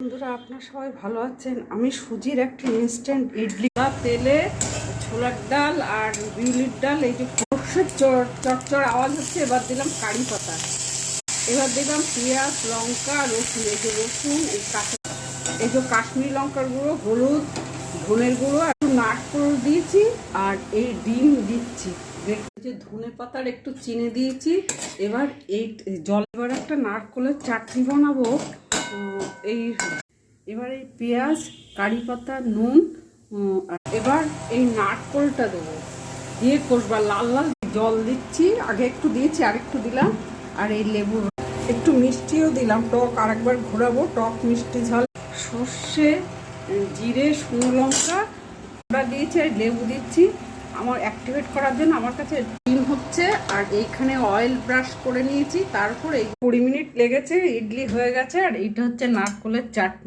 বন্ধুরা, আপনারা সবাই ভালো আছেন। আমি সুজির একটা ইনস্ট্যান্ট ইডলি, তেলে ছোলার ডাল আর বিউলির ডাল, এই যে সর্ষের চটচড় আওয়াজ হচ্ছে। এবার দিলাম কারি পাতা, এবার দিলাম পেঁয়াজ, লঙ্কা, রসুন। এই যে রসুন, এই যে কাশ্মীরি লঙ্কার গুঁড়ো, হলুদ, ধনের গুঁড়ো, একটু নারকেল দিয়েছি আর এই ডিম দিচ্ছি। যে ধনে পাতার একটু চিনি দিয়েছি। এবার এই জল, এবার একটা নারকেলের চাটনি বানাবো। এবার এই পেঁয়াজ, কারি পাতা, নুন, এবার এই নারকেলটা দেবো, দিয়ে কষবা। লাল লাল জল দিচ্ছি, আগে একটু দিয়েছি আর একটু দিলাম। আর এই লেবু, একটু মিষ্টিও দিলাম, টক আরেকবার ঘোরাবো, টক মিষ্টি ঝাল। সর্ষে, জিরে, শুকনো লঙ্কা দিয়েছি আর লেবু দিচ্ছি আমার অ্যাক্টিভেট করার জন্য। আমার কাছে ডিম হচ্ছে আর এইখানে অয়েল ব্রাশ করে নিয়েছি। তারপরে 20 মিনিট লেগেছে, ইডলি হয়ে গেছে। আর এইটা হচ্ছে নারকেলের চাটনি।